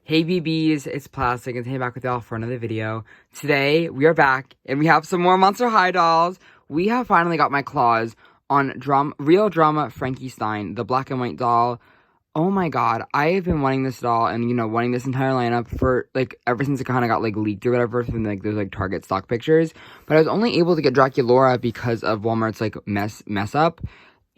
Hey BBs, it's Plastic and today back with y'all for another video. Today we are back and we have some more Monster High dolls. We have finally got my claws on Real Drama Frankie Stein, the black and white doll. Oh my god, I have been wanting this doll and wanting this entire lineup for ever since it kind of got leaked or whatever from those Target stock pictures. But I was only able to get Draculaura because of Walmart's mess up.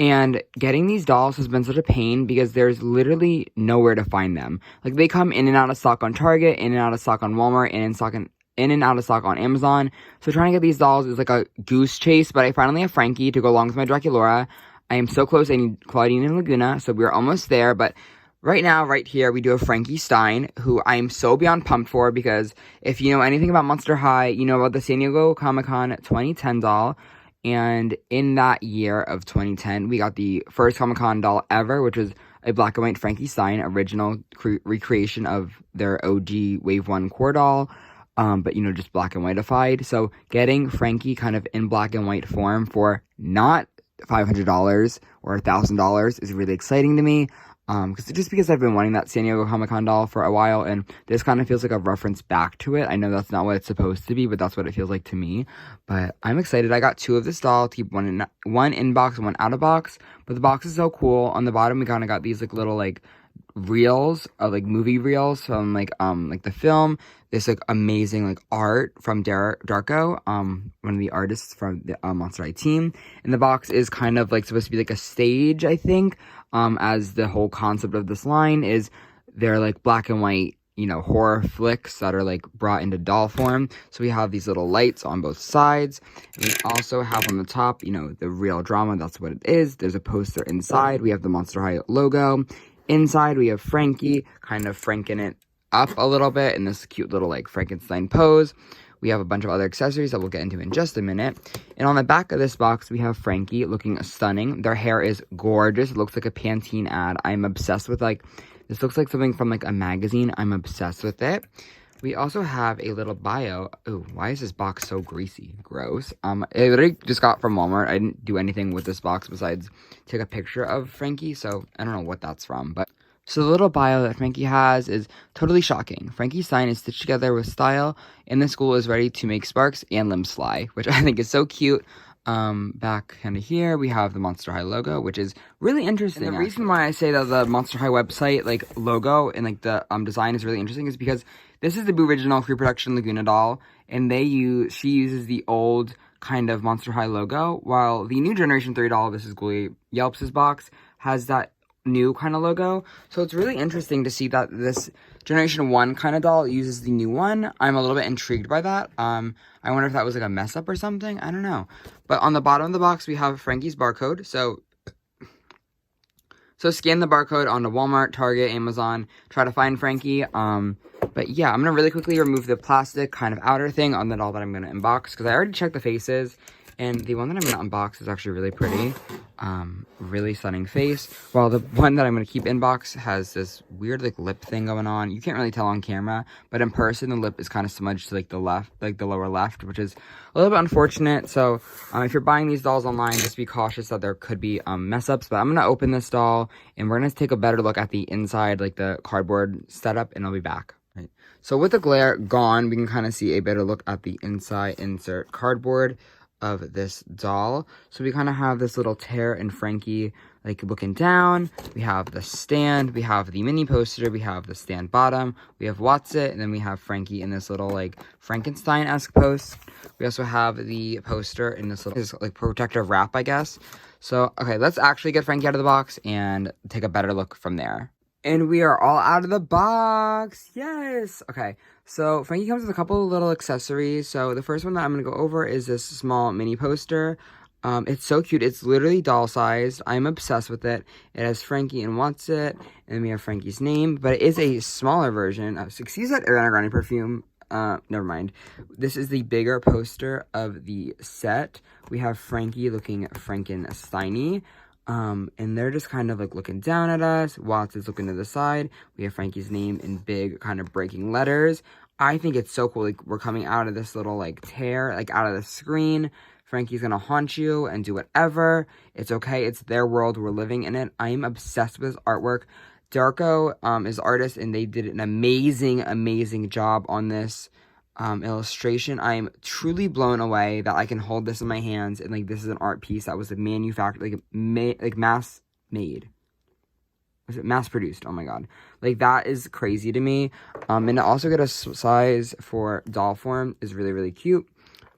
And getting these dolls has been such a pain because there's literally nowhere to find them. They come in and out of stock on Target, in and out of stock on Walmart, in and out of stock on Amazon. So trying to get these dolls is like a goose chase, but I finally have Frankie to go along with my Draculaura. I am so close. I need Claudine and Laguna, so we're almost there. But right now, right here, we do have Frankie Stein, who I am so beyond pumped for because if you know anything about Monster High, you know about the San Diego Comic-Con 2010 doll. And in that year of 2010, we got the first Comic-Con doll ever, which was a black and white Frankie Stein, original recreation of their OG Wave 1 core doll, but, just black and whiteified. So getting Frankie kind of in black and white form for not $500 or $1,000 is really exciting to me. Because I've been wanting that San Diego Comic-Con doll for a while, and this kind of feels like a reference back to it. I know that's not what it's supposed to be, but that's what it feels like to me. But I'm excited. I got two of this doll to keep one in box and one out of box. But the box is so cool. On the bottom, we kind of got these little reels, movie reels from the film. This amazing art from Darko, one of the artists from the Monster High team. And the box is kind of supposed to be a stage, I think. As the whole concept of this line is they're black and white, horror flicks that are brought into doll form. So we have these little lights on both sides. And we also have on the top, the Real Drama, that's what it is. There's a poster inside. We have the Monster High logo. Inside we have Frankie, kind of franking it up a little bit in this cute little Frankenstein pose. We have a bunch of other accessories that we'll get into in just a minute. And on the back of this box, we have Frankie looking stunning. Their hair is gorgeous. It looks like a Pantene ad. I'm obsessed with, this looks like something from, a magazine. I'm obsessed with it. We also have a little bio. Oh, why is this box so greasy? Gross. I literally just got from Walmart. I didn't do anything with this box besides take a picture of Frankie, so I don't know what that's from, but... So the little bio that Frankie has is totally shocking. Frankie Stein is stitched together with style, and the school is ready to make sparks and limbs fly, which I think is so cute. Back kind of here, we have the Monster High logo, which is really interesting. And the reason why I say that the Monster High website, logo and, the design is really interesting is because this is the original free production Laguna doll, and she uses the old kind of Monster High logo, while the new Generation 3 doll, this is Ghoul Yelps' box, has that new kind of logo. So it's really interesting to see that this Generation 1 kind of doll uses the new one. I'm a little bit intrigued by that. I wonder if that was a mess up or something. I don't know. But on the bottom of the box, we have Frankie's barcode. So scan the barcode onto Walmart, Target, Amazon, try to find Frankie. But yeah, I'm going to really quickly remove the plastic kind of outer thing on the doll that I'm going to unbox, because I already checked the faces. And the one that I'm going to unbox is actually really pretty. Really stunning face. While the one that I'm going to keep in box has this weird, lip thing going on. You can't really tell on camera. But in person, the lip is kind of smudged to, the left, the lower left, which is a little bit unfortunate. So, if you're buying these dolls online, just be cautious that there could be, mess-ups. But I'm going to open this doll, and we're going to take a better look at the inside, the cardboard setup, and I'll be back. Right. So, with the glare gone, we can kind of see a better look at the inside insert cardboard of this doll. So we kind of have this little tear in Frankie looking down. We have the stand, we have the mini poster, we have the stand bottom, we have Watson, and then we have Frankie in this little Frankenstein-esque post. We also have the poster in this little protective wrap, I guess. So okay, let's actually get Frankie out of the box and take a better look from there. And we are all out of the box. Yes. Okay. So Frankie comes with a couple of little accessories. So the first one that I'm going to go over is this small mini poster. It's so cute. It's literally doll sized. I'm obsessed with it. It has Frankie and Watson, and then we have Frankie's name, but it is a smaller version. Excuse that Ariana Grande perfume. Never mind. This is the bigger poster of the set. We have Frankie looking Frankenstein-y. And they're just kind of looking down at us. Watson's looking to the side. We have Frankie's name in big kind of breaking letters. I think it's so cool. We're coming out of this little tear, out of the screen. Frankie's gonna haunt you and do whatever. It's okay. It's their world. We're living in it. I am obsessed with this artwork. Darko is the artist, and they did an amazing job on this illustration. I am truly blown away that I can hold this in my hands, and like this is an art piece that was manufactured, like mass made. Was it mass produced? Oh my god, like that is crazy to me. And to also get a size for doll form is really cute.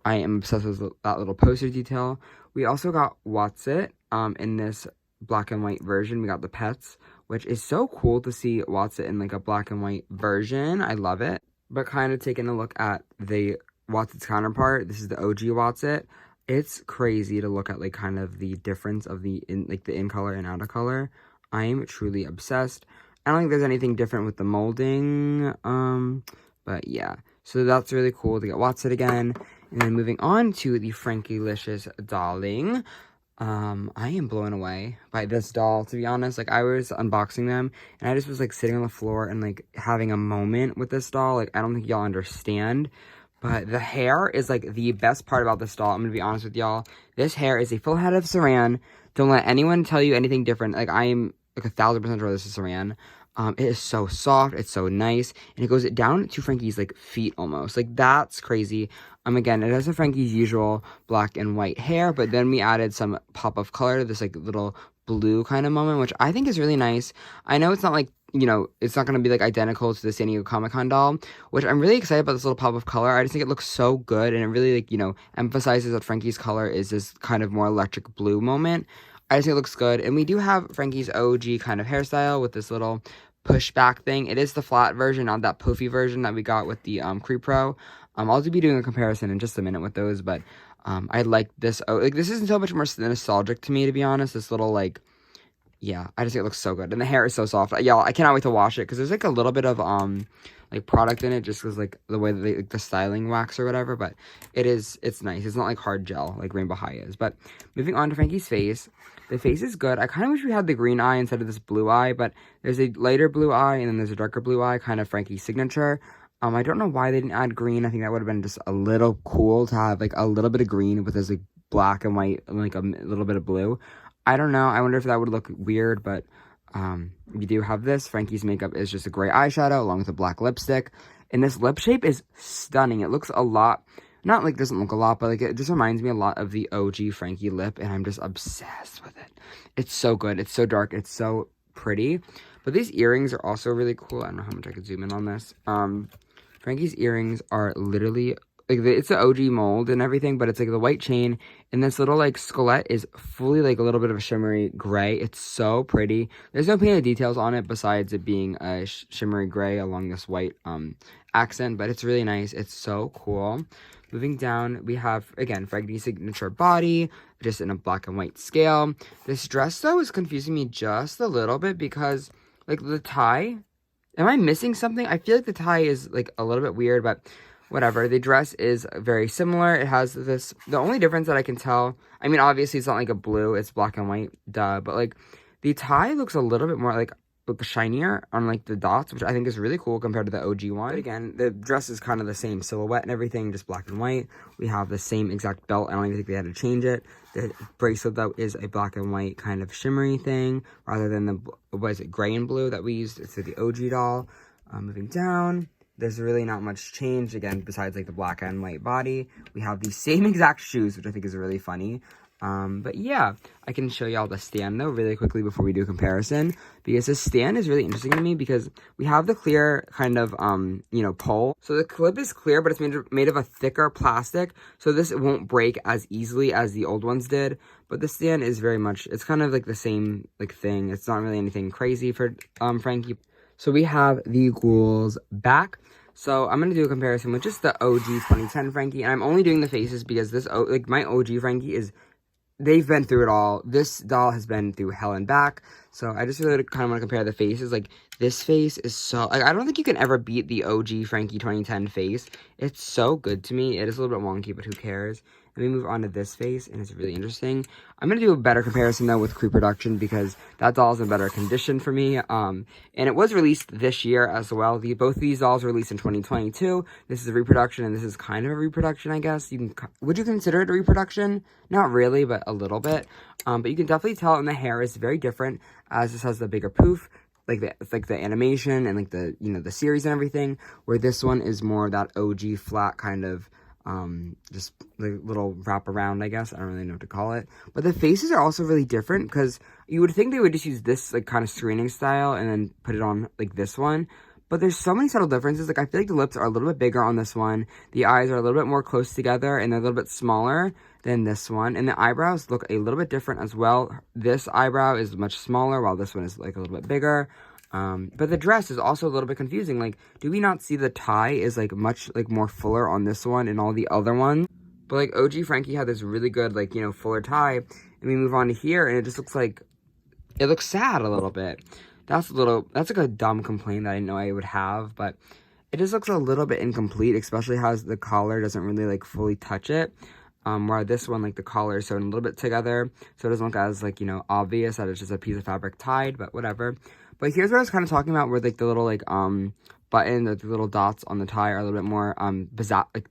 I am obsessed with that little poster detail. We also got What's It in this black and white version. We got the pets, which is so cool to see What's It in like a black and white version. I love it. But kind of taking a look at the What's It's counterpart, this is the OG What's It. It's crazy to look at like kind of the difference of the in color and out of color. I'm truly obsessed. I don't think there's anything different with the molding, but yeah. So that's really cool to get What's It again. And then moving on to the Frankie-licious dolling. I am blown away by this doll, to be honest. Like, I was unboxing them, and I just was, like, sitting on the floor and, like, having a moment with this doll. Like, I don't think y'all understand, but the hair is, like, the best part about this doll. I'm gonna be honest with y'all. This hair is a full head of saran. Don't let anyone tell you anything different. Like, I am, like, 1,000% sure this is saran. It is so soft, it's so nice, and it goes down to Frankie's, like, feet almost. Like, that's crazy. Again, it has a Frankie's usual black and white hair, but then we added some pop of color to this, like, little blue kind of moment, which I think is really nice. I know it's not, like, you know, it's not going to be, like, identical to the San Diego Comic-Con doll, which I'm really excited about this little pop of color. I just think it looks so good, and it really, like, you know, emphasizes that Frankie's color is this kind of more electric blue moment. I just think it looks good, and we do have Frankie's OG kind of hairstyle with this little pushback thing. It is the flat version, not that poofy version that we got with the Creep Pro. I'll be doing a comparison in just a minute with those, but I like this. Oh, like, this isn't so much more nostalgic to me, to be honest. This little, like, yeah, I just think it looks so good, and the hair is so soft. Y'all, I cannot wait to wash it, because there's, like, a little bit of, like, product in it, just because, like, the way that they, like, the styling wax or whatever, but it's nice. It's not, like, hard gel, like Rainbow High is. But moving on to Frankie's face. The face is good. I kind of wish we had the green eye instead of this blue eye, but there's a lighter blue eye, and then there's a darker blue eye, kind of Frankie's signature. I don't know why they didn't add green. I think that would have been just a little cool to have, like, a little bit of green with this, like, black and white, and, like, a little bit of blue. I don't know. I wonder if that would look weird, but we do have this. Frankie's makeup is just a gray eyeshadow along with a black lipstick. And this lip shape is stunning. It looks a lot, not like doesn't look a lot, but like it just reminds me a lot of the OG Frankie lip, and I'm just obsessed with it. It's so good. It's so dark. It's so pretty. But these earrings are also really cool. I don't know how much I could zoom in on this. Frankie's earrings are literally, like, it's the OG mold and everything, but it's, like, the white chain, and this little, like, skelet is fully, like, a little bit of a shimmery gray. It's so pretty. There's no painted details on it besides it being a shimmery gray along this white accent, but it's really nice. It's so cool. Moving down, we have, again, Frankie's signature body, just in a black and white scale. This dress, though, is confusing me just a little bit because, like, the tie, am I missing something? I feel like the tie is, like, a little bit weird, but whatever. The dress is very similar. It has this, the only difference that I can tell, I mean, obviously it's not like a blue, it's black and white, duh, but, like, the tie looks a little bit more, like shinier on, like, the dots, which I think is really cool compared to the OG one. But again, the dress is kind of the same silhouette and everything, just black and white. We have the same exact belt. I don't even think they had to change it. The bracelet, though, is a black and white kind of shimmery thing, rather than the, what is it, gray and blue that we used to the OG doll. Moving down, there's really not much change, again, besides, like, the black and white body. We have the same exact shoes, which I think is really funny. But yeah, I can show y'all the stand, though, really quickly before we do a comparison, because this stand is really interesting to me because we have the clear kind of, you know, pole. So the clip is clear, but it's made of a thicker plastic, so this won't break as easily as the old ones did. But the stand is very much, it's kind of like the same, like, thing. It's not really anything crazy for, Frankie. So we have the ghouls back. So I'm going to do a comparison with just the OG 2010 Frankie, and I'm only doing the faces because this, like, my OG Frankie is, they've been through it all. This doll has been through hell and back. So I just really kind of want to compare the faces. Like, this face is so, like, I don't think you can ever beat the OG Frankie 2010 face. It's so good to me. It is a little bit wonky, but who cares? And we move on to this face, and it's really interesting. I'm going to do a better comparison, though, with Creep Production, because that doll's in better condition for me. And it was released this year as well. Both of these dolls were released in 2022. This is a reproduction, and this is kind of a reproduction, I guess. Would you consider it a reproduction? Not really, but a little bit. But you can definitely tell, and the hair is very different, as this has the bigger poof. the animation and like the, you know, the series and everything, where this one is more that OG flat kind of just like little wrap around, I guess. I don't really know what to call it. But the faces are also really different, because you would think they would just use this like kind of screening style and then put it on like this one. But there's so many subtle differences. Like, I feel like the lips are a little bit bigger on this one. The eyes are a little bit more close together, and they're a little bit smaller than this one. And the eyebrows look a little bit different as well. This eyebrow is much smaller, while this one is like a little bit bigger. But the dress is also a little bit confusing. Like, do we not see the tie is like much like more fuller on this one and all the other ones? But like OG Frankie had this really good, like, you know, fuller tie. And we move on to here, and it just looks like, it looks sad a little bit. That's like a dumb complaint that I know I would have, but it just looks a little bit incomplete, especially how the collar doesn't really like fully touch it. Where this one, like, the collar is sewn a little bit together, so it doesn't look as, like, you know, obvious that it's just a piece of fabric tied, but whatever. But here's what I was kind of talking about, where like the little like button, the little dots on the tie are a little bit more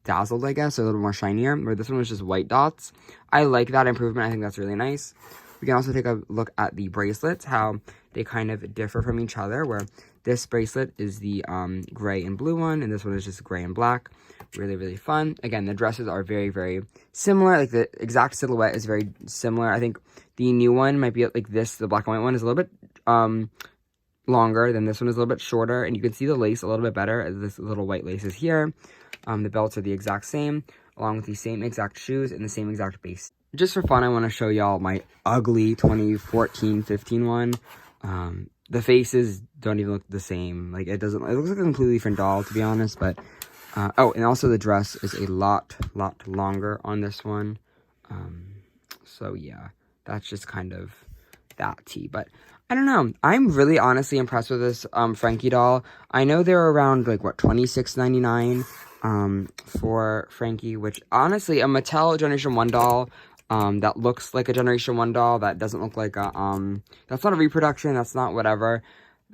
dazzled, I guess, or a little more shinier, where this one was just white dots. I like that improvement. I think that's really nice. We can also take a look at the bracelets, how they kind of differ from each other, where this bracelet is the gray and blue one, and this one is just gray and black. Really, really fun. Again, the dresses are very, very similar. Like, the exact silhouette is very similar. I think the new one might be like this. The black and white one is a little bit longer than this one, is a little bit shorter, and you can see the lace a little bit better, as this little white lace is here. The belts are the exact same, along with the same exact shoes and the same exact base. Just for fun, I want to show y'all my ugly 2014-15 one. The faces don't even look the same. Like, it looks like a completely different doll, to be honest. But oh, and also the dress is a lot longer on this one. So yeah, that's just kind of that tea. But I don't know, I'm really honestly impressed with this Frankie doll. I know they're around like, what, $26.99 for Frankie, which honestly, a Mattel Generation 1 doll that looks like a Generation 1 doll, that doesn't look like a, that's not a reproduction, that's not whatever.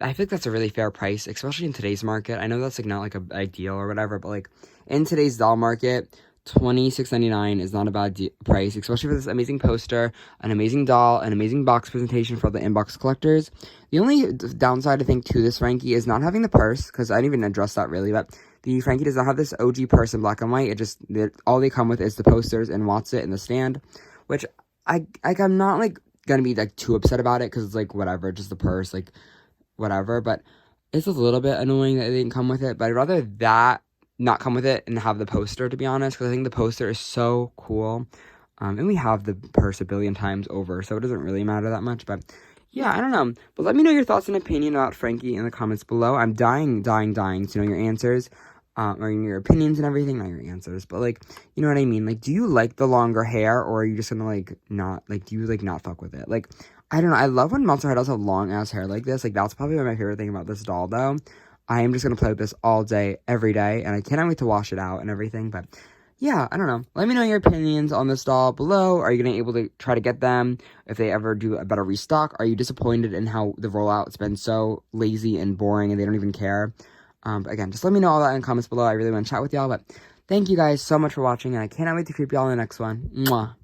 I think that's a really fair price, especially in today's market. I know that's like not like a ideal or whatever, but like in today's doll market, $26.99 is not a bad price, especially for this amazing poster, an amazing doll, an amazing box presentation for the inbox collectors. The only downside, I think, to this Frankie is not having the purse, because I didn't even address that really, but the Frankie does not have this OG purse in black and white. It just, all they come with is the posters and Watson and the stand, which I'm not like gonna be like too upset about it, because it's like whatever, just the purse, like whatever. But it's a little bit annoying that they didn't come with it, but I'd rather that not come with it and have the poster, to be honest, because I think the poster is so cool. And we have the purse a billion times over, so it doesn't really matter that much. But yeah, I don't know. But let me know your thoughts and opinion about Frankie in the comments below. I'm dying to know your answers, or your opinions and everything. Not your answers, but like, you know what I mean? Like, do you like the longer hair, or are you just gonna like not, like, do you like not fuck with it? Like, I don't know. I love when Monster High dolls have long ass hair like this. Like, that's probably my favorite thing about this doll, though. I am just going to play with this all day, every day, and I cannot wait to wash it out and everything. But yeah, I don't know. Let me know your opinions on this doll below. Are you going to be able to try to get them if they ever do a better restock? Are you disappointed in how the rollout's been so lazy and boring and they don't even care? But again, just let me know all that in the comments below. I really want to chat with y'all. But thank you guys so much for watching, and I cannot wait to creep y'all in the next one. Mwah.